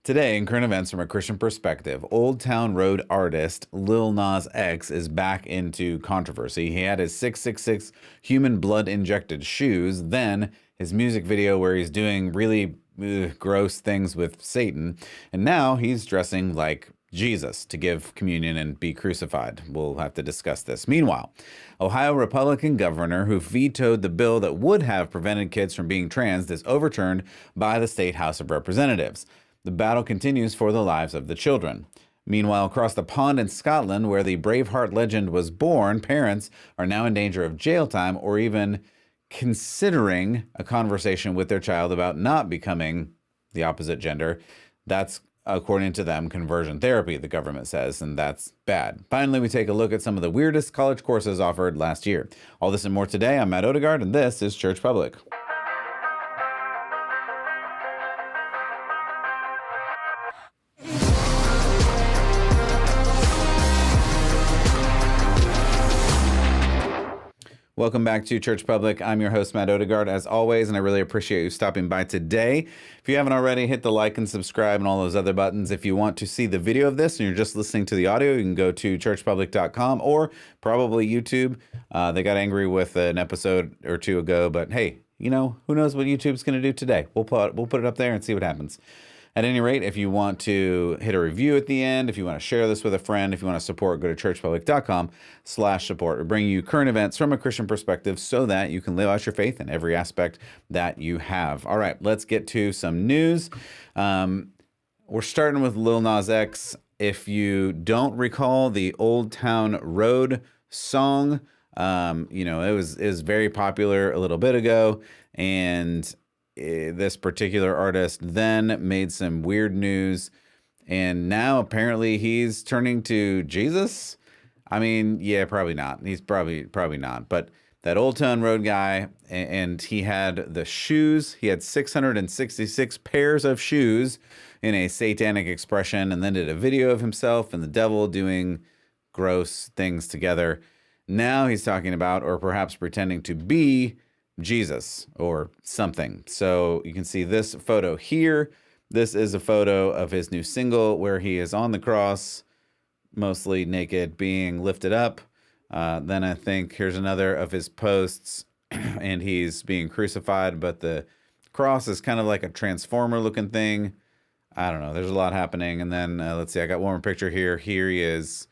Today, in current events from a Christian perspective, Old Town Road artist Lil Nas X is back into controversy. He had his 666 human blood injected shoes, then his music video where he's doing really gross things with Satan, and now he's dressing like Jesus to give communion and be crucified. We'll have to discuss this. Meanwhile, Ohio Republican governor who vetoed the bill that would have prevented kids from being trans is overturned by the state House of Representatives. The battle continues for the lives of the children. Meanwhile, across the pond in Scotland, where the Braveheart legend was born, parents are now in danger of jail time or even considering a conversation with their child about not becoming the opposite gender. That's, according to them, conversion therapy, the government says, and that's bad. Finally, we take a look at some of the weirdest college courses offered last year. All this and more today. I'm Matt Odegaard, and this is Church Public. Welcome back to Church Public. I'm your host, Matt Odegaard, as always, and I really appreciate you stopping by today. If you haven't already, hit the like and subscribe and all those other buttons. If you want to see the video of this and you're just listening to the audio, you can go to churchpublic.com or probably YouTube. They got angry with an episode or two ago, but hey, you know, who knows what YouTube's going to do today? We'll put it up there and see what happens. At any rate, if you want to hit a review at the end, if you want to share this with a friend, if you want to support, go to churchpublic.com/support. We bring you current events from a Christian perspective so that you can live out your faith in every aspect that you have. All right, let's get to some news. We're starting with Lil Nas X. If you don't recall the Old Town Road song, it was very popular a little bit ago, and this particular artist then made some weird news, and now apparently he's turning to Jesus. I mean, yeah, probably not. He's probably not. But that Old Town Road guy, and he had the shoes. He had 666 pairs of shoes in a satanic expression, and then did a video of himself and the devil doing gross things together. Now he's talking about, or perhaps pretending to be, Jesus or something. So you can see this photo here. This is a photo of his new single where he is on the cross, mostly naked, being lifted up. Then I think here's another of his posts and he's being crucified, but the cross is kind of like a transformer looking thing. I don't know. There's a lot happening. And then let's see, I got one more picture here. Here he is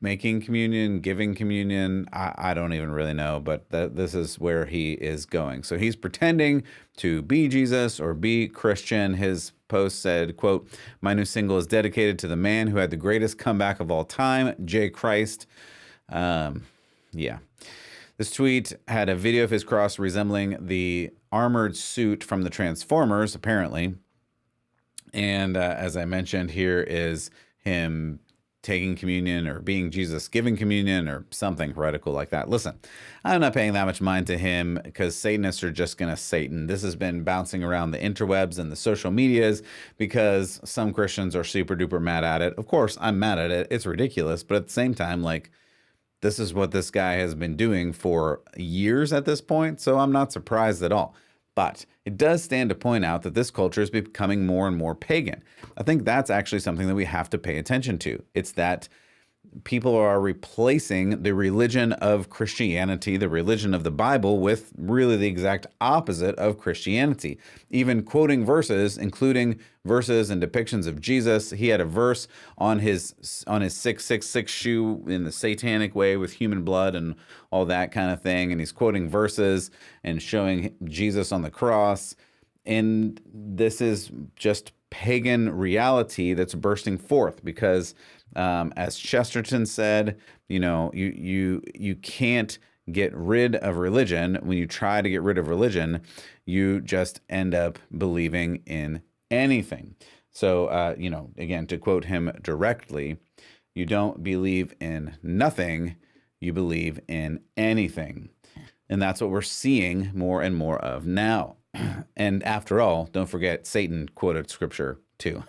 making communion, giving communion. I don't even really know, but this is where he is going. So he's pretending to be Jesus or be Christian. His post said, quote, "My new single is dedicated to the man who had the greatest comeback of all time, J. Christ." Yeah. This tweet had a video of his cross resembling the armored suit from the Transformers, apparently. And as I mentioned, here is him taking communion or being Jesus, giving communion or something heretical like that. Listen, I'm not paying that much mind to him because Satanists are just going to Satan. This has been bouncing around the interwebs and the social medias because some Christians are super duper mad at it. Of course, I'm mad at it. It's ridiculous. But at the same time, like, this is what this guy has been doing for years at this point. So I'm not surprised at all. But it does stand to point out that this culture is becoming more and more pagan. I think that's actually something that we have to pay attention to. It's that people are replacing the religion of Christianity, the religion of the Bible, with really the exact opposite of Christianity. Even quoting verses, including verses and depictions of Jesus. He had a verse on his 666 shoe in the satanic way with human blood and all that kind of thing. And he's quoting verses and showing Jesus on the cross. And this is just pagan reality that's bursting forth because as Chesterton said, you can't get rid of religion. When you try to get rid of religion, you just end up believing in anything. So, again, to quote him directly, you don't believe in nothing, you believe in anything. And that's what we're seeing more and more of now. And after all, don't forget, Satan quoted scripture too.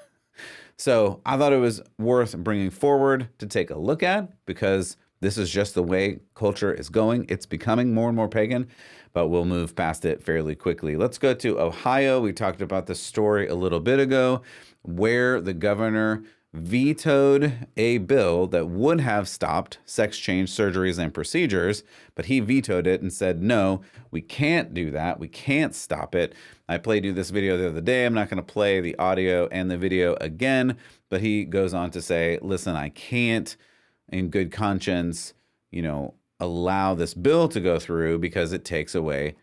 So I thought it was worth bringing forward to take a look at because This is just the way culture is going. It's becoming more and more pagan, but we'll move past it fairly quickly. Let's go to Ohio. We talked about this story a little bit ago, where the governor vetoed a bill that would have stopped sex change surgeries and procedures, but he vetoed it and said, no, we can't do that. We can't stop it. I played you this video the other day. I'm not going to play the audio and the video again, but he goes on to say, listen, I can't in good conscience, allow this bill to go through because it takes away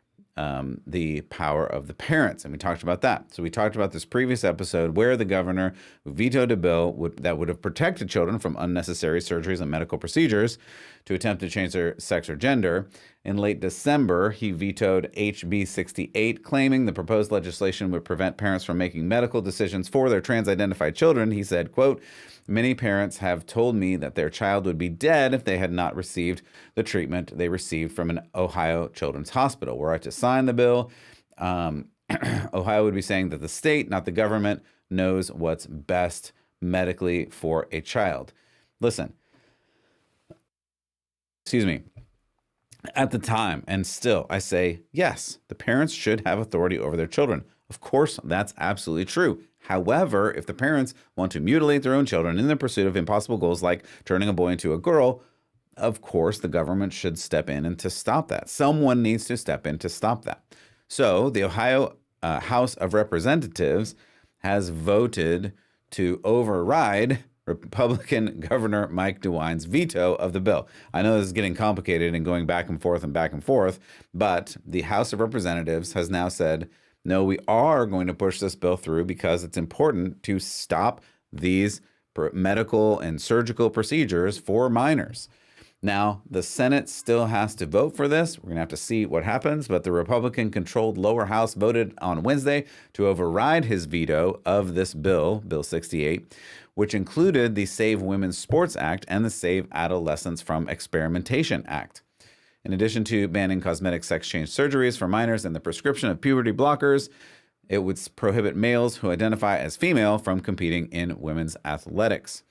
the power of the parents. And we talked about that. So we talked about this previous episode where the governor vetoed a bill that would have protected children from unnecessary surgeries and medical procedures to attempt to change their sex or gender. In late December, he vetoed HB 68, claiming the proposed legislation would prevent parents from making medical decisions for their trans-identified children. He said, quote, many parents have told me that their child would be dead if they had not received the treatment they received from an Ohio children's hospital. Were I to sign the bill, Ohio would be saying that the state, not the government, knows what's best medically for a child. Listen, excuse me. At the time, and still, I say, yes, the parents should have authority over their children. Of course, that's absolutely true. However, if the parents want to mutilate their own children in the pursuit of impossible goals like turning a boy into a girl, of course, the government should step in and to stop that. Someone needs to step in to stop that. So the Ohio House of Representatives has voted to override Republican Governor Mike DeWine's veto of the bill. I know this is getting complicated and going back and forth, but the House of Representatives has now said, no, we are going to push this bill through because it's important to stop these medical and surgical procedures for minors. Now, the Senate still has to vote for this. We're going to have to see what happens, but the Republican-controlled lower house voted on Wednesday to override his veto of this bill, Bill 68, which included the Save Women's Sports Act and the Save Adolescents from Experimentation Act. In addition to banning cosmetic sex change surgeries for minors and the prescription of puberty blockers, it would prohibit males who identify as female from competing in women's athletics.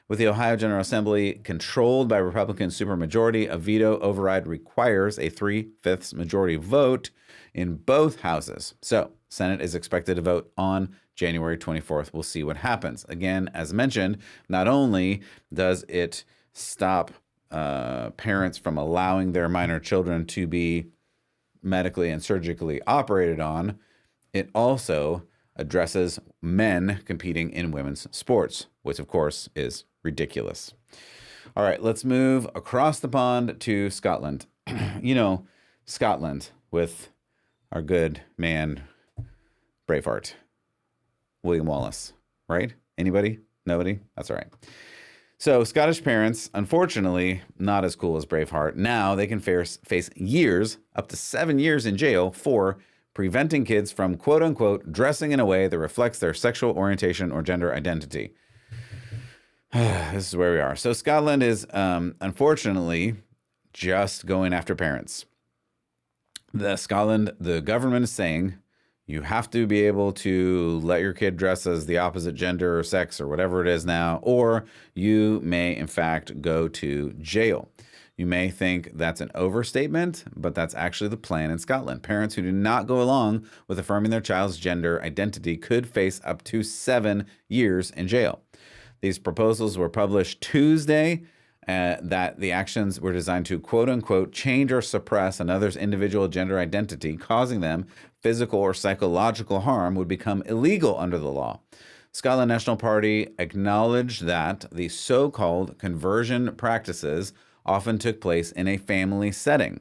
With the Ohio General Assembly controlled by Republican supermajority, a veto override requires a 3/5 majority vote in both houses. So, Senate is expected to vote on January 24th. We'll see what happens. Again, as mentioned, not only does it stop parents from allowing their minor children to be medically and surgically operated on, it also addresses men competing in women's sports, which of course is ridiculous. All right, let's move across the pond to Scotland. Scotland with our good man, Braveheart, William Wallace, right? Anybody? Nobody? That's all right. So Scottish parents, unfortunately, not as cool as Braveheart. Now they can face years, up to 7 years in jail for preventing kids from, quote unquote, dressing in a way that reflects their sexual orientation or gender identity. This is where we are. So Scotland is, unfortunately, just going after parents. The government is saying you have to be able to let your kid dress as the opposite gender or sex or whatever it is now, or you may, in fact, go to jail. You may think that's an overstatement, but that's actually the plan in Scotland. Parents who do not go along with affirming their child's gender identity could face up to 7 years in jail. These proposals were published Tuesday, that the actions were designed to, quote unquote, change or suppress another's individual gender identity, causing them physical or psychological harm would become illegal under the law. Scotland National Party acknowledged that the so-called conversion practices often took place in a family setting.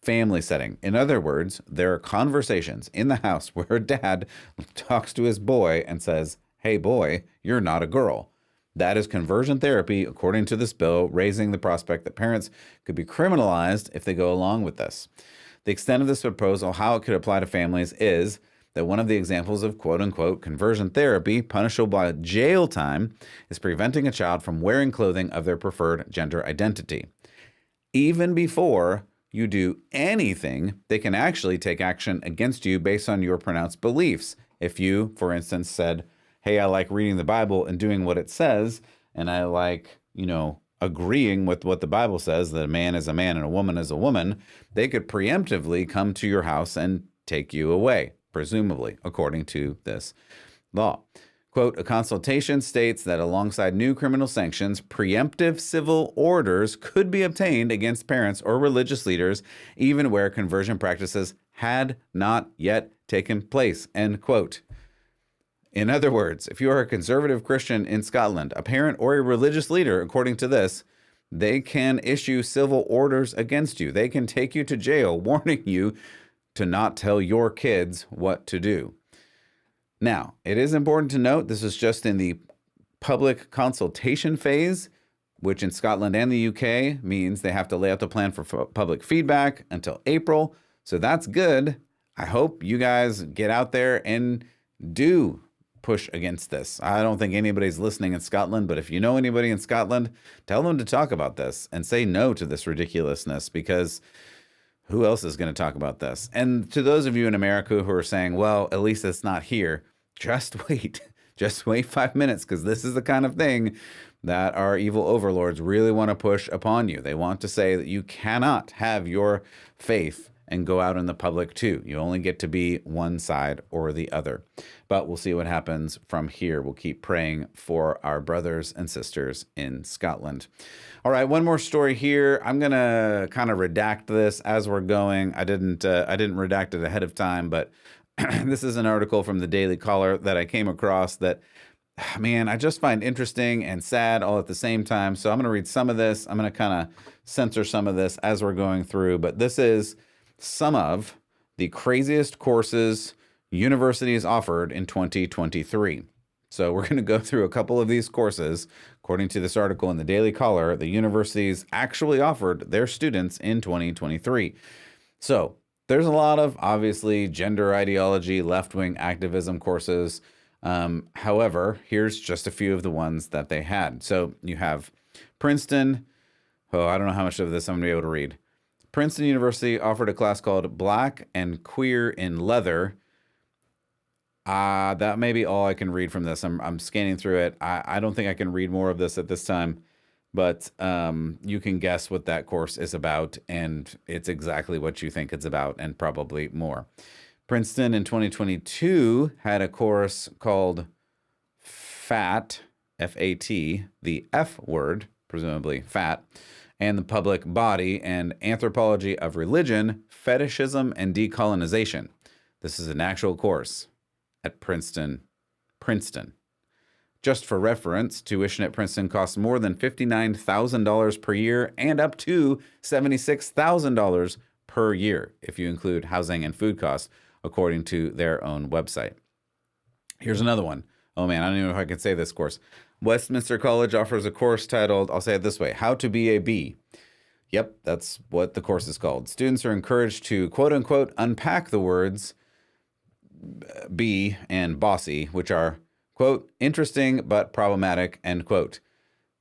In other words, there are conversations in the house where dad talks to his boy and says, "Hey boy, you're not a girl." That is conversion therapy, according to this bill, raising the prospect that parents could be criminalized if they go along with this. The extent of this proposal, how it could apply to families, is that one of the examples of quote-unquote conversion therapy, punishable by jail time, is preventing a child from wearing clothing of their preferred gender identity. Even before you do anything, they can actually take action against you based on your pronounced beliefs. If you, for instance, said, "Hey, I like reading the Bible and doing what it says, and I like, agreeing with what the Bible says, that a man is a man and a woman is a woman, they could preemptively come to your house and take you away, presumably, according to this law. Quote, a consultation states that alongside new criminal sanctions, preemptive civil orders could be obtained against parents or religious leaders, even where conversion practices had not yet taken place, end quote. In other words, if you are a conservative Christian in Scotland, a parent or a religious leader, according to this, they can issue civil orders against you. They can take you to jail, warning you to not tell your kids what to do. Now, it is important to note this is just in the public consultation phase, which in Scotland and the UK means they have to lay out the plan for public feedback until April. So that's good. I hope you guys get out there and do push against this. I don't think anybody's listening in Scotland, but if you know anybody in Scotland, tell them to talk about this and say no to this ridiculousness, because who else is going to talk about this? And to those of you in America who are saying, well, at least it's not here, just wait. Just wait 5 minutes, because this is the kind of thing that our evil overlords really want to push upon you. They want to say that you cannot have your faith and go out in the public too. You only get to be one side or the other. But we'll see what happens from here. We'll keep praying for our brothers and sisters in Scotland. All right, one more story here. I'm gonna kind of redact this as we're going. I didn't redact it ahead of time, but this is an article from the Daily Caller that I came across that, man, I just find interesting and sad all at the same time. So I'm going to read some of this. I'm going to kind of censor some of this as we're going through. But this is some of the craziest courses universities offered in 2023. So we're going to go through a couple of these courses. According to this article in the Daily Caller, the universities actually offered their students in 2023. So there's a lot of, obviously, gender ideology, left-wing activism courses. However, here's just a few of the ones that they had. So you have Princeton. Oh, I don't know how much of this I'm going to be able to read. Princeton University offered a class called Black and Queer in Leather. That may be all I can read from this. I'm scanning through it. I don't think I can read more of this at this time. But you can guess what that course is about, and it's exactly what you think it's about, and probably more. Princeton in 2022 had a course called FAT, F-A-T, the F word, presumably fat, and the public body and anthropology of religion, fetishism, and decolonization. This is an actual course at Princeton. Just for reference, tuition at Princeton costs more than $59,000 per year and up to $76,000 per year if you include housing and food costs, according to their own website. Here's another one. Oh man, I don't even know if I can say this course. Westminster College offers a course titled, I'll say it this way, How to Be a Bee. Yep, that's what the course is called. Students are encouraged to, quote unquote, unpack the words bee and bossy, which are, quote, interesting but problematic, end quote.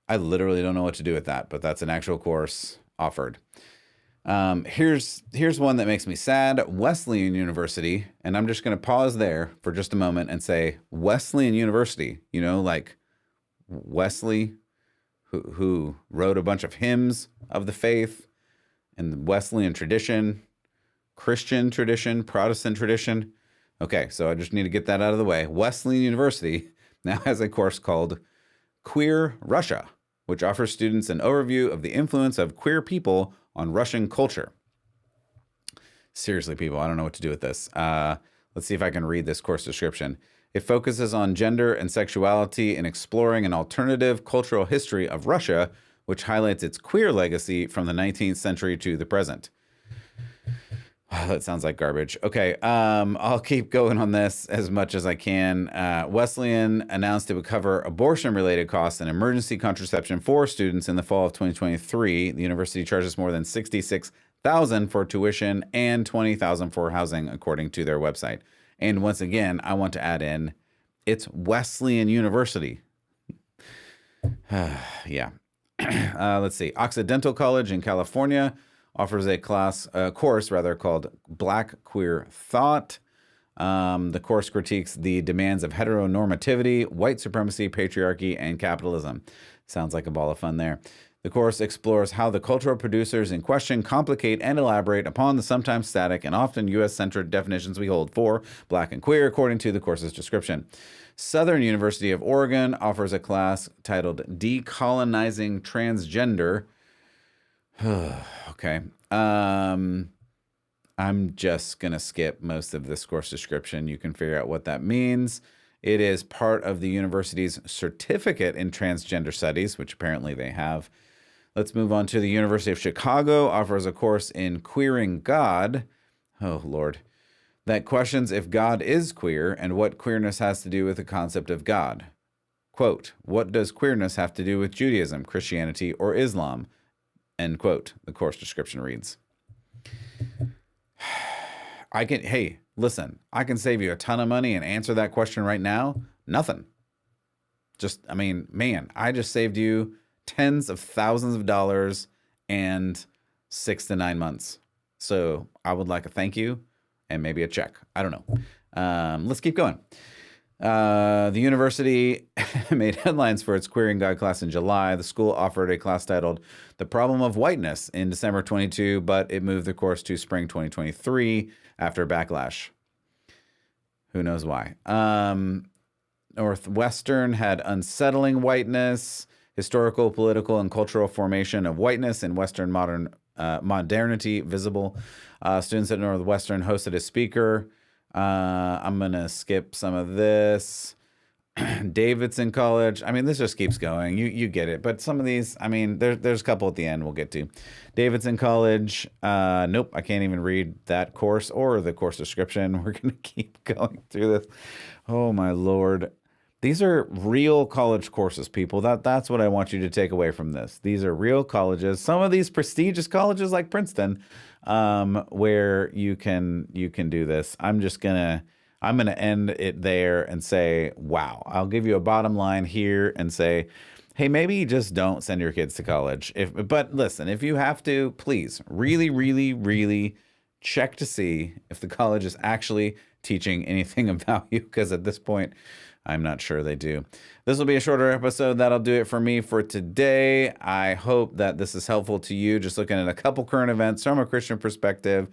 I literally don't know what to do with that, but that's an actual course offered. Here's one that makes me sad. Wesleyan University, and I'm just going to pause there for just a moment and say Wesleyan University, you know, like Wesley, who wrote a bunch of hymns of the faith and the Wesleyan tradition, Christian tradition, Protestant tradition. Okay, so I just need to get that out of the way. Wesleyan University now has a course called Queer Russia, which offers students an overview of the influence of queer people on Russian culture. Seriously, people, I don't know what to do with this. Let's see if I can read this course description. It focuses on gender and sexuality and exploring an alternative cultural history of Russia, which highlights its queer legacy from the 19th century to the present. Oh, that sounds like garbage. Okay, I'll keep going on this as much as I can. Wesleyan announced it would cover abortion-related costs and emergency contraception for students in the fall of 2023. The university charges more than $66,000 for tuition and $20,000 for housing, according to their website. And once again, I want to add in, it's Wesleyan University. Yeah. Let's see. Occidental College in California offers a course called Black Queer Thought. The course critiques the demands of heteronormativity, white supremacy, patriarchy, and capitalism. Sounds like a ball of fun there. The course explores how the cultural producers in question complicate and elaborate upon the sometimes static and often U.S.-centered definitions we hold for black and queer, according to the course's description. Southern University of Oregon offers a class titled Decolonizing Transgender. Okay. I'm just going to skip most of this course description. You can figure out what that means. It is part of the university's certificate in transgender studies, which apparently they have. Let's move on to the University of Chicago offers a course in Queering God. Oh, Lord. That questions if God is queer and what queerness has to do with the concept of God. Quote, what does queerness have to do with Judaism, Christianity, or Islam? End quote. The course description reads. Hey, listen, I can save you a ton of money and answer that question right now. Nothing. I just saved you tens of thousands of dollars and 6 to 9 months. So I would like a thank you and maybe a check. I don't know. Let's keep going. The university made headlines for its Queering God class in July. The school offered a class titled The Problem of Whiteness in December 22, but it moved the course to spring 2023 after backlash. Who knows why? Northwestern had Unsettling Whiteness, Historical, Political, and Cultural Formation of Whiteness in Western Modernity Visible. Students at Northwestern hosted a speaker. I'm going to skip some of this. Davidson College. This just keeps going. You get it. But some of these, there's a couple at the end we'll get to. Davidson College. Nope, I can't even read that course or the course description. We're going to keep going through this. Oh, my Lord. These are real college courses, people. That's what I want you to take away from this. These are real colleges. Some of these prestigious colleges like Princeton, where you can do this. I'm gonna end it there and say, wow. I'll give you a bottom line here and say, hey, maybe just don't send your kids to college. But listen, if you have to, please really, really, really check to see if the college is actually teaching anything of value, because at this point, I'm not sure they do. This will be a shorter episode. That'll do it for me for today. I hope that this is helpful to you, just looking at a couple current events from a Christian perspective.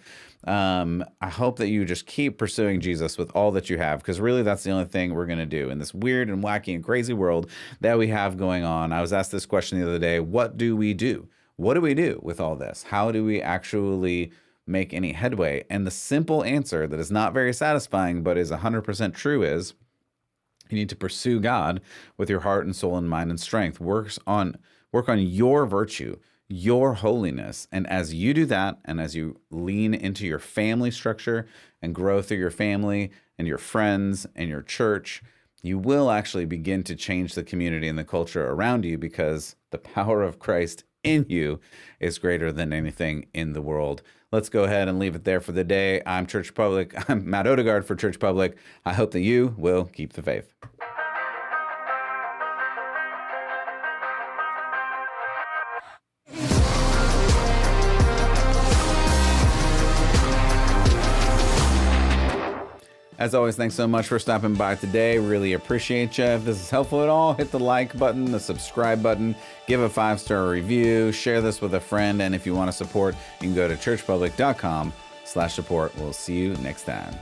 I hope that you just keep pursuing Jesus with all that you have, because really that's the only thing we're going to do in this weird and wacky and crazy world that we have going on. I was asked this question the other day. What do we do? What do we do with all this? How do we actually make any headway? And the simple answer that is not very satisfying, but is 100% true is, you need to pursue God with your heart and soul and mind and strength. Work on your virtue, your holiness. And as you do that, and as you lean into your family structure and grow through your family and your friends and your church, you will actually begin to change the community and the culture around you, because the power of Christ in you is greater than anything in the world. Let's go ahead and leave it there for the day. I'm Matt Odegaard for Church Public. I hope that you will keep the faith. As always, thanks so much for stopping by today. Really appreciate you. If this is helpful at all, hit the like button, the subscribe button, give a 5-star review, share this with a friend. And if you want to support, you can go to churchpublic.com/support. We'll see you next time.